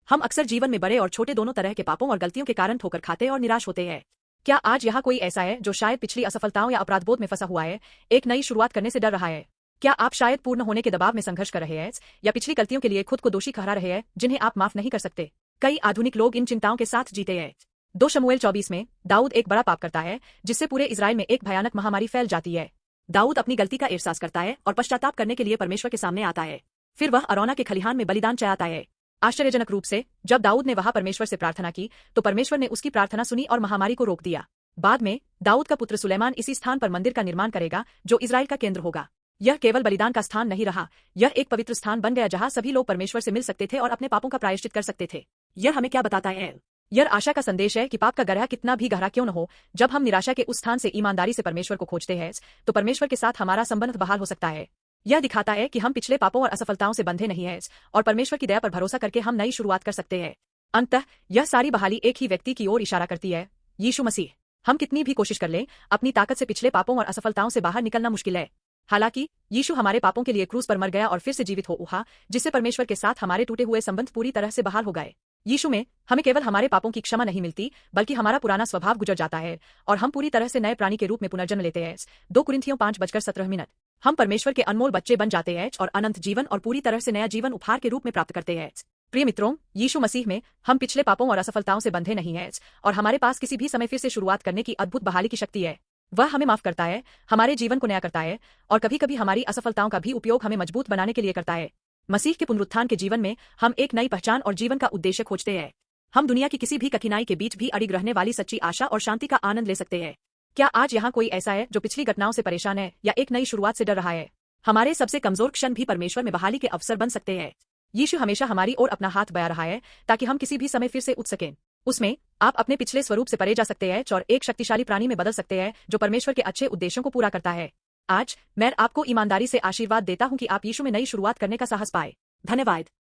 हम अक्सर जीवन में बड़े और छोटे दोनों तरह के पापों और गलतियों के कारण ठोकर खाते और निराश होते हैं। क्या आज यहाँ कोई ऐसा है जो शायद पिछली असफलताओं या अपराधबोध में फंसा हुआ है, एक नई शुरुआत करने से डर रहा है? क्या आप शायद पूर्ण होने के दबाव में संघर्ष कर रहे हैं या पिछली गलतियों के लिए खुद को दोषी ठहरा रहे हैं जिन्हें आप माफ नहीं कर सकते? कई आधुनिक लोग इन चिंताओं के साथ जीते हैं। 2 शमूएल 24 में दाऊद एक बड़ा पाप करता है जिससे पूरे इजराइल में एक भयानक महामारी फैल जाती है। दाऊद अपनी गलती का एहसास करता है और पश्चाताप करने के लिए परमेश्वर के सामने आता है। फिर वह अरौना के खलिहान में बलिदान चढ़ाता है। आश्चर्यजनक रूप से जब दाऊद ने वहां परमेश्वर से प्रार्थना की तो परमेश्वर ने उसकी प्रार्थना सुनी और महामारी को रोक दिया। बाद में दाऊद का पुत्र सुलेमान इसी स्थान पर मंदिर का निर्माण करेगा जो इजराइल का केंद्र होगा। यह केवल बलिदान का स्थान नहीं रहा, यह एक पवित्र स्थान बन गया जहां सभी लोग परमेश्वर से मिल सकते थे और अपने पापों का प्रायश्चित कर सकते थे। यह हमें क्या बताता है? यह आशा का संदेश है कि पाप का गहरा कितना भी गहरा क्यों न हो, जब हम निराशा के उस स्थान से ईमानदारी से परमेश्वर को खोजते हैं तो परमेश्वर के साथ हमारा संबंध बहाल हो सकता है। यह दिखाता है कि हम पिछले पापों और असफलताओं से बंधे नहीं हैं और परमेश्वर की दया पर भरोसा करके हम नई शुरुआत कर सकते हैं। अंततः यह सारी बहाली एक ही व्यक्ति की ओर इशारा करती है, यीशु मसीह। हम कितनी भी कोशिश कर लें, अपनी ताकत से पिछले पापों और असफलताओं से बाहर निकलना मुश्किल है। हालांकि यीशु हमारे पापों के लिए क्रूस पर मर गया और फिर से जीवित हो उठा, जिससे परमेश्वर के साथ हमारे टूटे हुए संबंध पूरी तरह से बहाल हो गए। यीशु में हमें केवल हमारे पापों की क्षमा नहीं मिलती, बल्कि हमारा पुराना स्वभाव गुजर जाता है और हम पूरी तरह से नए प्राणी के रूप में पुनर्जन्म लेते हैं। 2 कुरिन्थियों 5:17। हम परमेश्वर के अनमोल बच्चे बन जाते हैं और अनंत जीवन और पूरी तरह से नया जीवन उपहार के रूप में प्राप्त करते हैं। प्रिय मित्रों, यीशु मसीह में हम पिछले पापों और असफलताओं से बंधे नहीं हैं और हमारे पास किसी भी समय फिर से शुरुआत करने की अद्भुत बहाली की शक्ति है। वह हमें माफ करता है, हमारे जीवन को नया करता है और कभी-कभी हमारी असफलताओं का भी उपयोग हमें मजबूत बनाने के लिए करता है। मसीह के पुनरुत्थान के जीवन में हम एक नई पहचान और जीवन का उद्देश्य खोजते हैं। हम दुनिया की किसी भी कठिनाई के बीच भी अड़िग रहने वाली सच्ची आशा और शांति का आनंद ले सकते हैं। क्या आज यहाँ कोई ऐसा है जो पिछली घटनाओं से परेशान है या एक नई शुरुआत से डर रहा है? हमारे सबसे कमजोर क्षण भी परमेश्वर में बहाली के अवसर बन सकते हैं। यीशु हमेशा हमारी ओर अपना हाथ बढ़ा रहा है ताकि हम किसी भी समय फिर से उठ सकें। उसमें आप अपने पिछले स्वरूप से परे जा सकते हैं और एक शक्तिशाली प्राणी में बदल सकते हैं जो परमेश्वर के अच्छे उद्देश्यों को पूरा करता है। आज मैं आपको ईमानदारी से आशीर्वाद देता हूं कि आप यीशु में नई शुरुआत करने का साहस पाए। धन्यवाद।